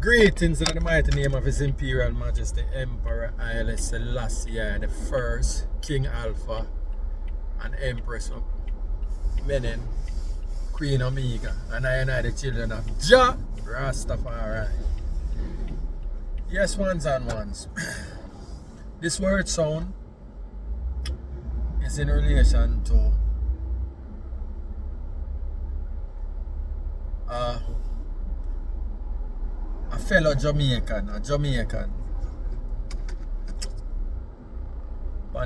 Greetings in the mighty name of His Imperial Majesty Emperor Haile Selassie the First, King Alpha, and Empress of Menin, Queen Omega, and I the children of Jah Rastafari. Yes, ones and ones. This word sound is in relation to a fellow Jamaican, on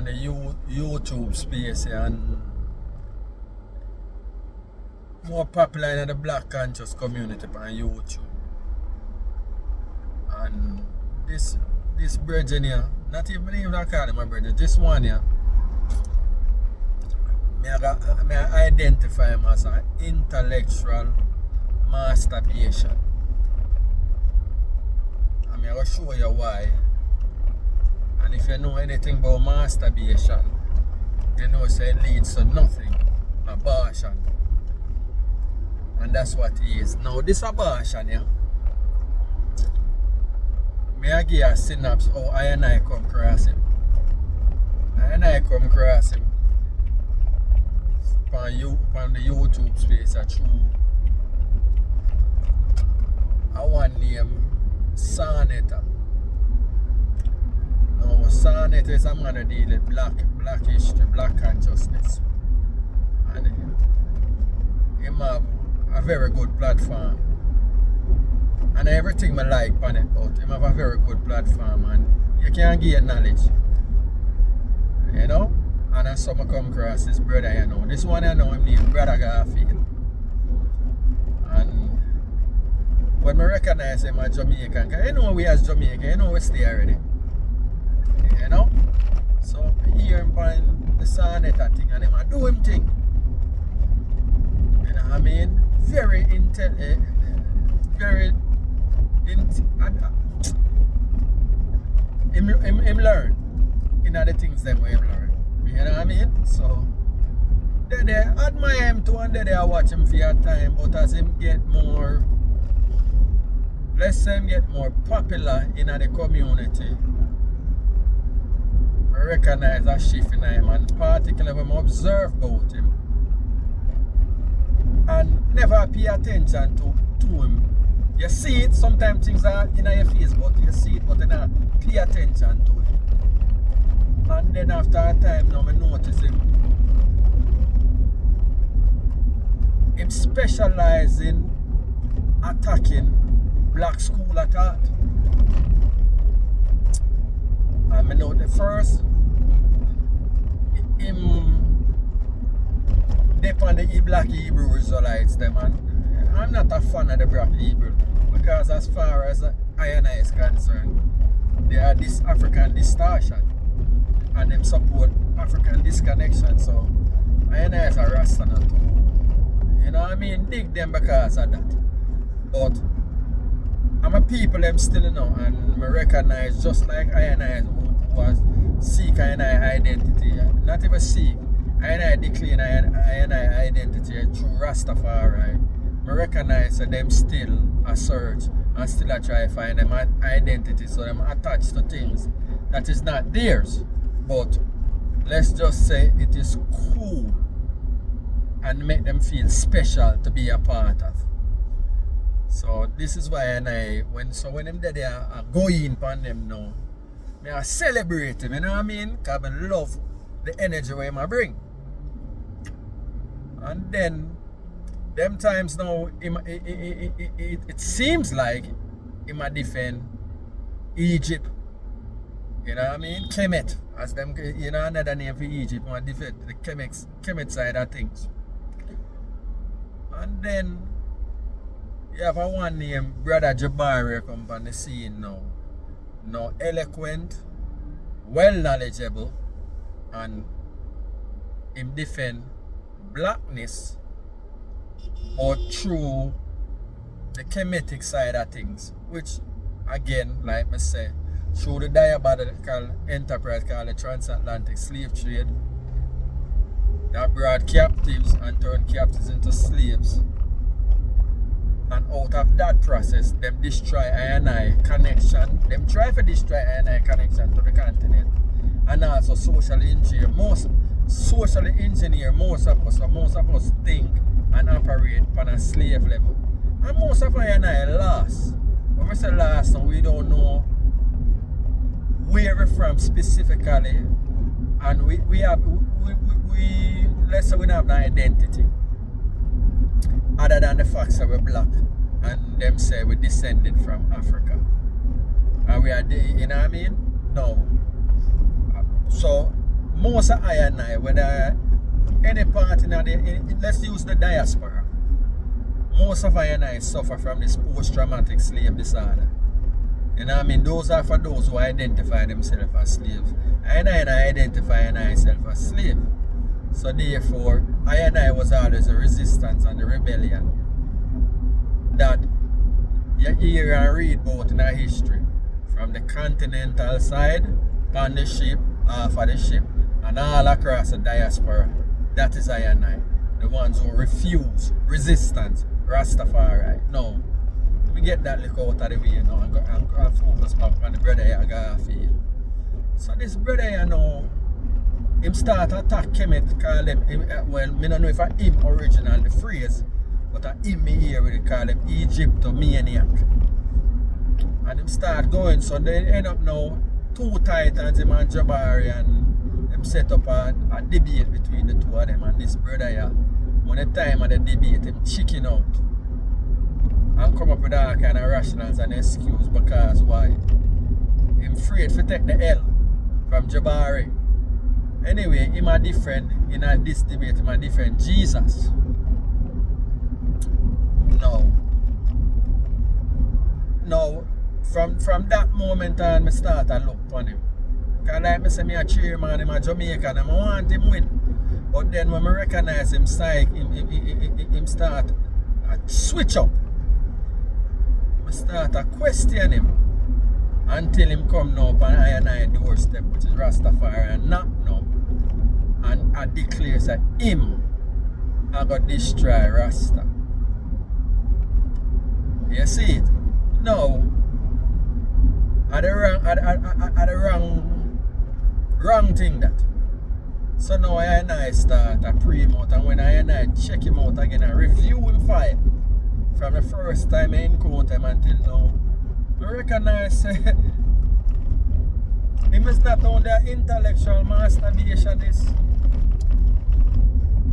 the YouTube space and more popular in the black conscious community on YouTube. And this brethren here, not even I call him my brother, this one here, I identify him as an intellectual masturbation. I will show you why. And if you know anything about masturbation, you know it leads to nothing. Abortion. And that's what it is. Now this abortion here, I give you a synapse how I and I come across him. I come across him on the YouTube space through one name Sarnetta. Now Sarnetta is a man who deals with black history, black consciousness. And he have a very good platform. And everything I like on it, but him have a very good platform and you can gain knowledge. You know? And as some come across this brother, you know. This one I know him named Brother Garfield. And when I recognize him as Jamaican, because you know we as Jamaican, you know we stay already. You know? So I hear him on the Sarnetta thing and him I do him thing. You know what I mean? Very him learn in the things them where him learn. You know what I mean? So they admire him too and they watch him for a time, but as him get more, let's say him get more popular in the community, I recognize a shift in him, and particularly when I observe about him and never pay attention to him. You see it, sometimes things are in your face, but you see it, but you don't pay attention to it. And then after a time now I notice him specializes in attacking black school at heart. And I know the first him dip on the black Hebrew Israelites them, and I'm not a fan of the black Hebrew because as far as I and I is concerned, they are this African distortion and them support African disconnection. So I and I is a Rasta now too. You know what I mean? Dig them because of that. But I'm a people them still know, and I recognize just like I and I who was seek I and I identity. Not even seek. I and I declare I and I identity through Rastafari. I recognize that them still a search and still a try to find them identity, so them attached to things that is not theirs. But let's just say it is cool and make them feel special to be a part of. So this is why when them there I go in upon them now, I celebrate them, you know what I mean? Because I love the energy where I bring. And then them times now it seems like he might defend Egypt. You know what I mean? Kemet. As them, you know, another name for Egypt, might defend the Kemet side of things. And then you have a one named Brother Jabari come on the scene now. Now eloquent, well knowledgeable, and him defend blackness or through the Kemetic side of things, which again, like I say, through the diabolical enterprise called the transatlantic slave trade that brought captives and turned captives into slaves, and out of that process, them destroy I and I connection. Them try to destroy I and I connection to the continent. And also socially engineer. Most of us think and operate on a slave level. And most of I and I lost. When we say lost, we don't know where we're from specifically. And we let's say we don't have an identity. Other than the fact that we're black. And them say we descended from Africa. And we are, you know what I mean? No. So, most of I and I, whether any part in the, let's use the diaspora, most of I and I suffer from this post-traumatic slave disorder. You know what I mean? Those are for those who identify themselves as slaves. I identify myself as slave. So therefore, I was always a resistance and a rebellion that you hear and read about in our history. From the continental side, on the ship, off of the ship, and all across the diaspora. That is I. The ones who refuse, resistance, Rastafari. No. Let me get that look out of the way now and go focus back on the brother here, Garfield. So this brother here now, him start attack Kemet, call them, well, I don't know if I him original the phrase, but I him me here with it, call them Egyptomaniac. And him start going, so they end up now, two titans, him and Jabari, and them set up a debate between the two of them and this brother here. When the time of the debate, him chicken out. And come up with all kind of rationals and excuse because why? Him afraid to take the L from Jabari. Anyway, him a different, in this debate, him a different Jesus. No, from that moment on, I start to look upon him. Because like I say, I'm a chairman, I'm a Jamaican, and I want him win. But then when I recognize him, him start to switch up. I start to question him until him come now upon I doorstep, which is Rastafari, and not now. And I declare that him I got destroy Rasta. You see it? No. At the wrong thing that. So now I start to pray him out, and when I check him out again and review him fight from the first time I encounter him until now, I recognize him is not only an intellectual masturbationist,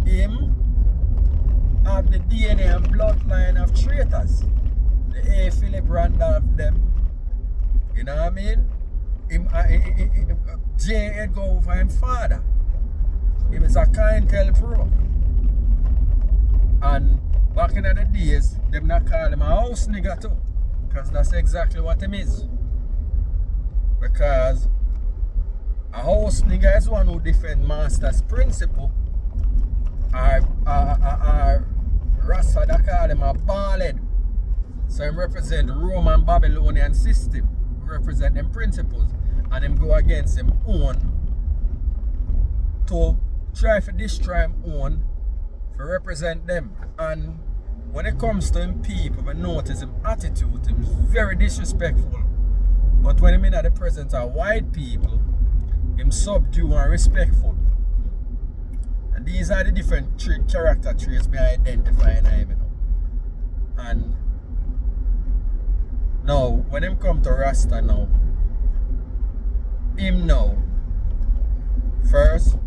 him have the DNA and bloodline of traitors. The A. Philip Randolph them. You know what I mean? Him, J. Edgar over him father. Him is a clientele pro. And back in the days, them not call him a house nigga too. Because that's exactly what him is. Because a house nigga is one who defend master's principle. Or Rasta that call him a ballhead. So him represent the Roman Babylonian system. Represent them principles. And him go against him own to try to destroy him own to represent them. And when it comes to him people, I notice him attitude, him very disrespectful. But when him in the presence of white people, him subdue and respectful. And these are the different character traits we identify in him. And now, when him come to Rasta now, him now, first,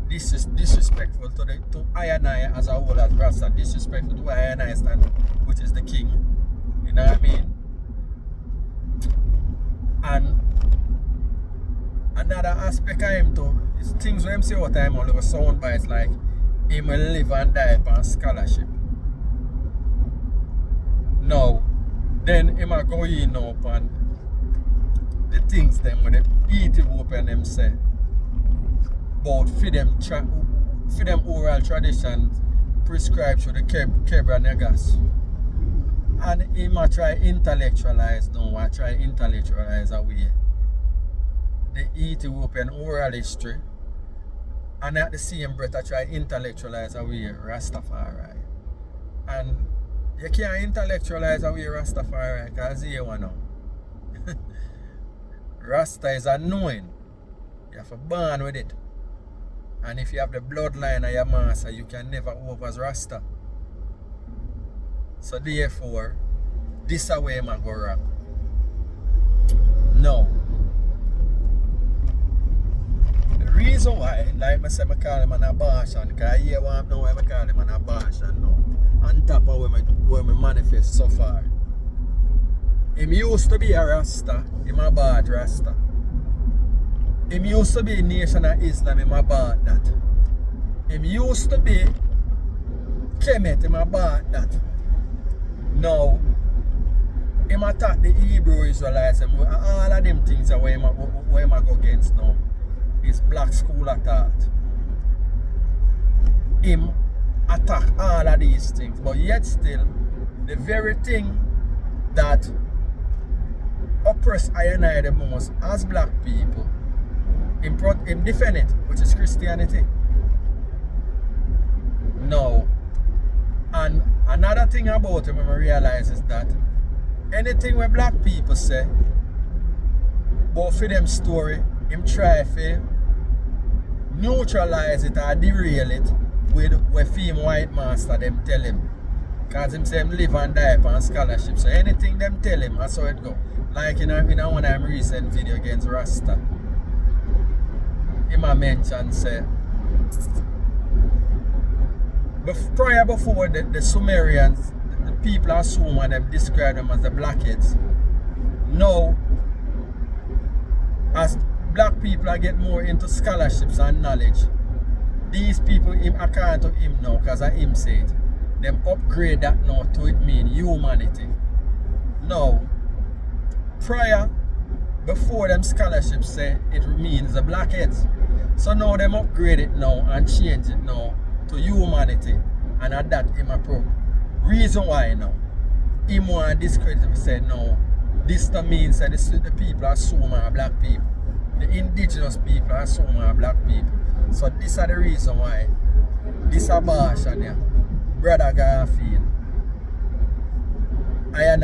this is disrespectful to I and I as a whole as Rasta, disrespectful to I and I stand, which is the king. You know what I mean? And another aspect of him too is things when him say all the time on the sound bites like him will live and die upon scholarship. Now, then him a go in now upon the things them when the Ethiopian them say about for them oral traditions prescribed through the Kebra Negas. And him a try intellectualize now, I try intellectualize away the Ethiopian oral history, and at the same breath I try intellectualize away Rastafari. And You can't intellectualize away Rastafari because you know. Rasta is unknowing. You have to born with it. And if you have the bloodline of your master, you can never over as Rasta. So therefore, this is where I go wrong. No. The reason why, like I said, I call him an abortion, because here I know why I call him an abortion now. On top of where I manifest so far. Him used to be a Rasta, him a bad Rasta. Him used to be Nation of Islam, him a bad that. Him used to be Kemet, him a bad that. Now, him attack the Hebrew Israelites, and all of them things are where him go against now. His black school of thought. Him attack all of these things, but yet still, the very thing that oppress I and I the most as black people, him defend it, which is Christianity. No. And another thing about him I realize is that anything where black people say, but for them story, him try to neutralize it or derail it with what film white master them tell him. Because him say him live and die upon scholarship. So anything them tell him, that's how it go. Like in one of them recent video against Rasta. Him a mention say before the Sumerians, the people assume and them describe them as the blackheads. Now, as black people are get more into scholarships and knowledge, these people, according to him now, because of him say it, them upgrade that now to it mean humanity. Now, before them scholarships say it means the blackheads. So now them upgrade it now and change it now to humanity, and at that him a pro. Reason why now, him want discredit him say no, this to means that the people assume are black people. The indigenous people assume are black people. So this is the reason why this abortion here, brother Garfield, I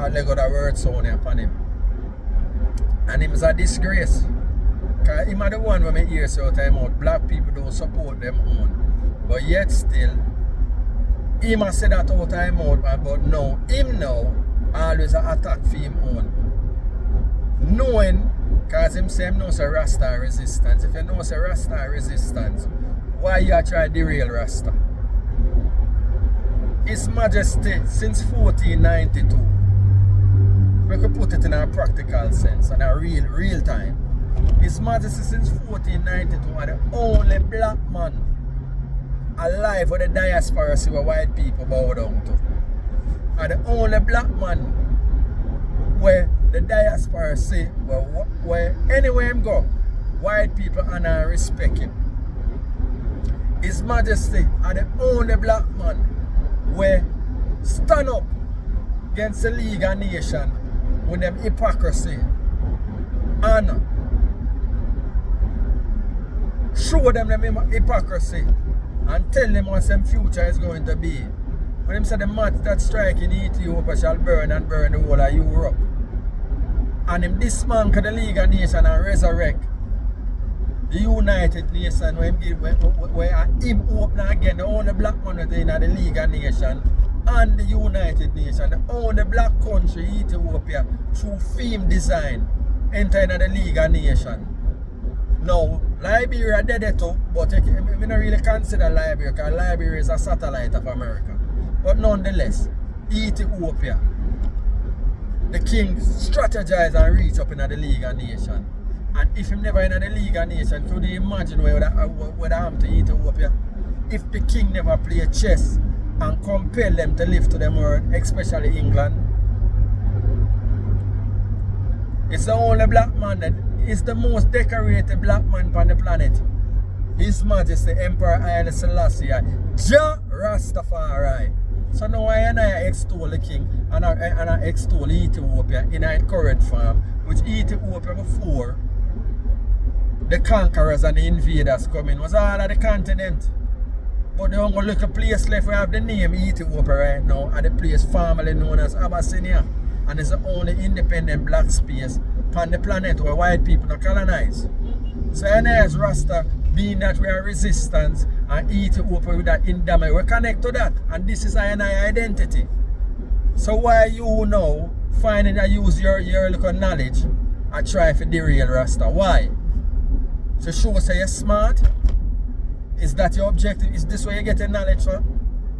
let go the word sound upon him. And him is a disgrace. Because him are the one when I hear so time out, black people don't support them own. But yet still, him has said that all time out, but no, him now always attack for him own. Knowing, because him say him knows a Rasta resistance. If you know a Rasta resistance, why you try to derail Rasta? His Majesty since 1492, we could put it in a practical sense and a real time. His Majesty since 1492 are the only black man alive where the diaspora see what white people bow down to. Are the only black man where the diaspora see where anywhere him go, white people honor and respect him. His Majesty are the only black man where stand up against the League of Nations with them hypocrisy and show them hypocrisy and tell them what their future is going to be. When them say the match that strike in Ethiopia shall burn and burn the whole of Europe. And him dismantle the League of Nations and resurrect the United Nations where him open again, the only black man in the League of Nations and the United Nations, the only black country, Ethiopia, through film design, enter into the League of Nations. Now, Liberia dead too, but I don't really consider Liberia because Liberia is a satellite of America. But nonetheless, Ethiopia, the king strategized and reached up into the League of Nations. And if him never in the League of Nations, could you imagine what happened to Ethiopia? If the king never play chess and compel them to live to them word, especially England. It's the only black man that is the most decorated black man on the planet. His Majesty Emperor Haile Selassie, Jah Rastafari. So now I extol the king and I extol Ethiopia in its current form, which Ethiopia before the conquerors and the invaders come in was all of the continent. But the only little place left we have the name Ethiopia right now, and the place formerly known as Abyssinia. And it's the only independent black space on the planet where white people don't colonize. So as Rasta, being that we are resistance and Ethiopia with that indomitable, we connect to that. And this is our identity. So why you now finding that use your little knowledge and try to derail Rasta? Why? So show us you're smart? Is that your objective? Is this where you get your knowledge from?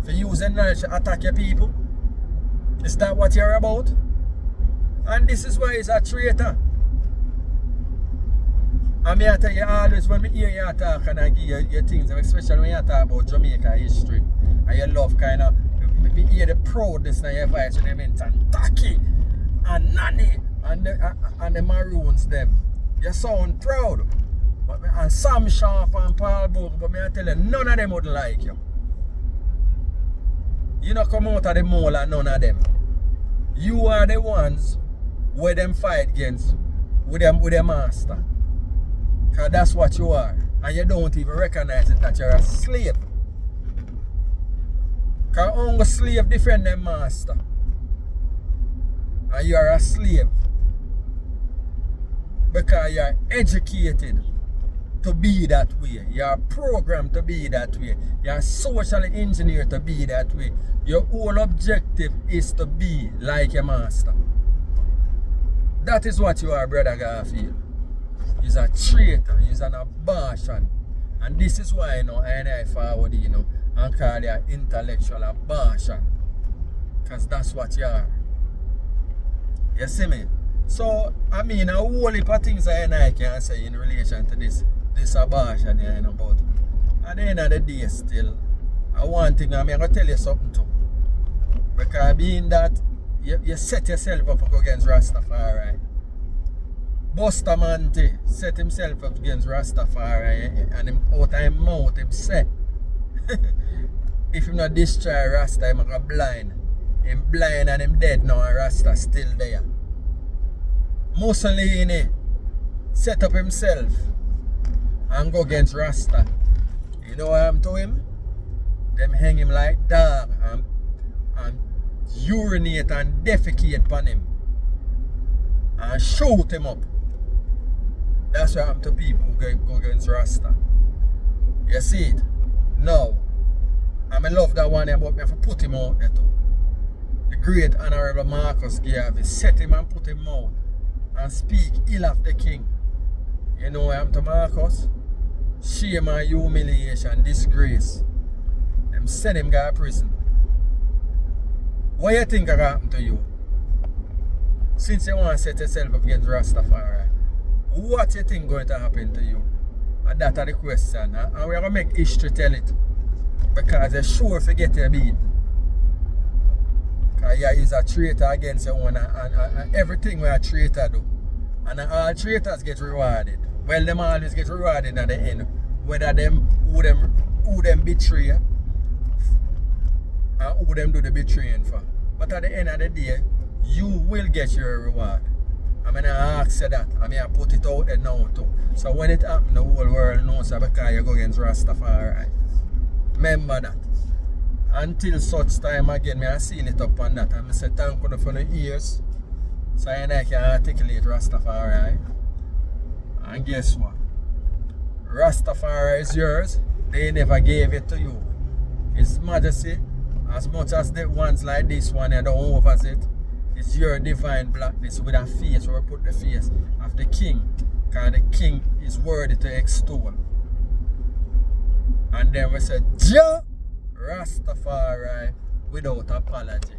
For using knowledge to attack your people? Is that what you're about? And this is why he's a traitor. And I tell you always when I hear you talk and I give you your things, especially when you talk about Jamaica history, and you love kind of, I hear the proudness in your voice when they mention Taki and Nani and the Maroons them. You sound proud. And Sam Sharp and Paul Book, but I tell you, none of them would like you. You don't come out of the mole and none of them. You are the ones where them fight against with their master. Because that's what you are. And you don't even recognize it that you're a slave. Because only slave defend their master. And you are a slave. Because you are educated to be that way. You are programmed to be that way. You are socially engineered to be that way. Your whole objective is to be like your master. That is what you are, Brother Garfield. You're a traitor, you're an abortion. And this is why I forward and call you intellectual abortion. Because that's what you are. You see me? So, I mean, a whole heap of things I can say in relation to this abortion, but at the end of the day still, one thing I'm going to tell you something too. Because being that you set yourself up against Rastafari. Bustamante set himself up against Rastafari and him out of his mouth him said if him not destroy Rasta, him go blind. Him blind and him dead now and Rasta still there. Mussolini set up himself and go against Rasta. You know what I'm to him? Them hang him like dog and urinate and defecate upon him and shoot him up. That's what happened to people who go against Rasta. You see it? Now, I love that one about me if I put him out there too. The great Honorable Marcus Garvey set him and put him out and speak ill of the king. You know what happened to Marcus? Shame and humiliation, disgrace. Them send him to prison. What you think happened to you? Since you want to set yourself up against Rastafari, what you think going to happen to you? And that's the question. And we're going to make history tell it. Because you're sure forget your beat. Because you is a traitor against your own and everything where a traitor do. And all traitors get rewarded. Well, them always get rewarded at the end. Whether who them betray and who them do the betraying for. But at the end of the day, you will get your reward. I'm going to ask you that. I'm going to put it out there now too. So when it happens, the whole world knows because you go against Rastafari. Remember that. Until such time again, I seal it up on that. And I say thank you for the ears. So I can articulate Rastafari. And guess what? Rastafari is yours. They never gave it to you. His Majesty, as much as the ones like this one, you don't overs it. It's your divine blackness with a face where we put the face of the king. Because the king is worthy to extol. And then we say, Jah Rastafari without apology.